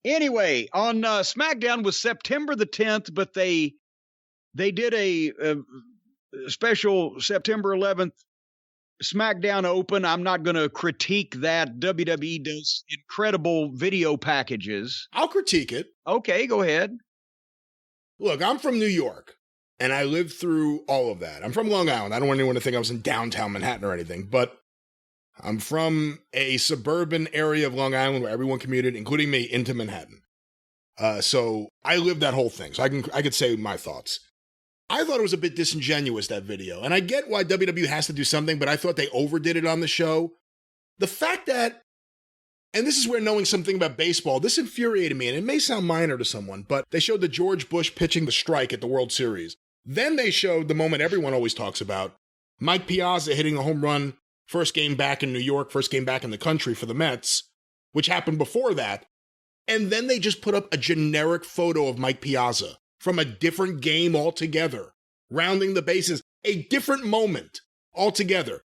Anyway, on Smackdown was September the 10th, but they did a special September 11th Smackdown Open. I'm not going to critique that. WWE does incredible video packages. I'll critique it. Okay, go ahead. Look, I'm from New York, and I lived through all of that. I'm from Long Island. I don't want anyone to think I was in downtown Manhattan or anything, but I'm from a suburban area of Long Island where everyone commuted, including me, into Manhattan. So I lived that whole thing, so I could say my thoughts. I thought it was a bit disingenuous, that video, and I get why WWE has to do something, but I thought they overdid it on the show. The fact that, and this is where knowing something about baseball, this infuriated me, and it may sound minor to someone, but they showed the George Bush pitching the strike at the World Series. Then they showed the moment everyone always talks about, Mike Piazza hitting a home run, first game back in New York, first game back in the country for the Mets, which happened before that. And then they just put up a generic photo of Mike Piazza from a different game altogether, rounding the bases, a different moment altogether.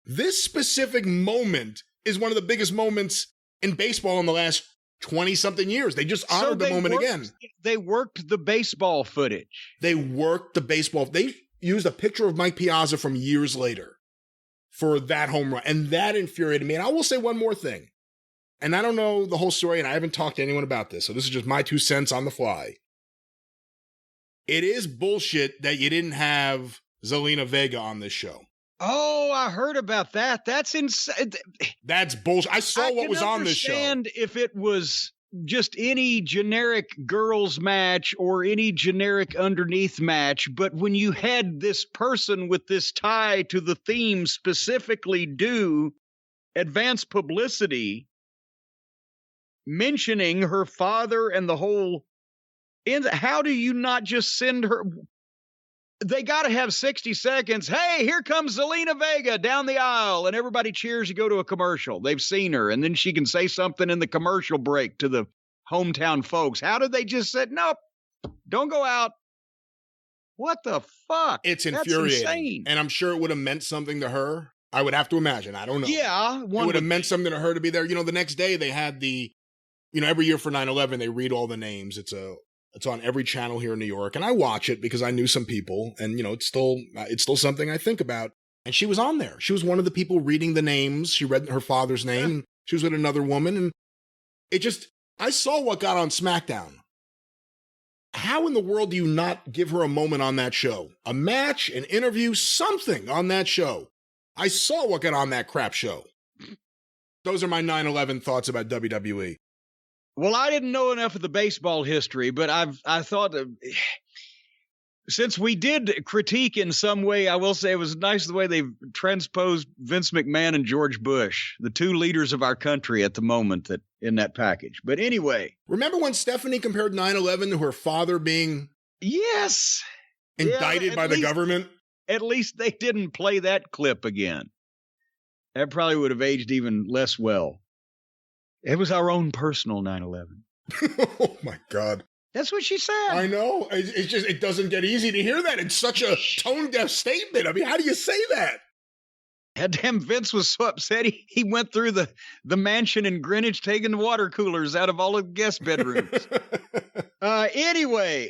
This specific moment is one of the biggest moments in baseball in the last 20-something years. They just honored the moment again. They worked the baseball footage. They worked the baseball. They used a picture of Mike Piazza from years later for that home run, and that infuriated me. And I will say one more thing, and I don't know the whole story, and I haven't talked to anyone about this, so this is just my 2 cents on the fly. It is bullshit that you didn't have Zelina Vega on this show. Oh, I heard about that. That's insane. That's bullshit. I saw what was on this show. I understand if it was just any generic girls match or any generic underneath match, but when you had this person with this tie to the theme specifically do advanced publicity mentioning her father and the whole, how do you not just send her? They got to have 60 seconds. Hey, here comes Zelina Vega down the aisle, and everybody cheers. You go to a commercial. They've seen her, and then she can say something in the commercial break to the hometown folks. How did they just say, nope, don't go out? What the fuck? It's infuriating. And I'm sure it would have meant something to her. I would have to imagine. I don't know. Yeah. It would have meant something to her to be there. You know, the next day they had every year for 9/11, they read all the names. It's on every channel here in New York, and I watch it because I knew some people, and it's still something I think about. And she was on there. She was one of the people reading the names. She read her father's name. And she was with another woman, and I saw what got on SmackDown. How in the world do you not give her a moment on that show? A match, an interview, something on that show. I saw what got on that crap show. Those are my 9/11 thoughts about WWE. Well, I didn't know enough of the baseball history, but I thought since we did critique in some way, I will say it was nice the way they've transposed Vince McMahon and George Bush, the two leaders of our country at the moment, in that package. But anyway. Remember when Stephanie compared 9/11 to her father being indicted by the government? At least they didn't play that clip again. That probably would have aged even less well. It was our own personal 9/11. Oh, my God. That's what she said. I know. It's just, it doesn't get easy to hear that. It's such a tone-deaf statement. I mean, how do you say that? Damn, Vince was so upset. He went through the mansion in Greenwich taking the water coolers out of all of the guest bedrooms. Anyway,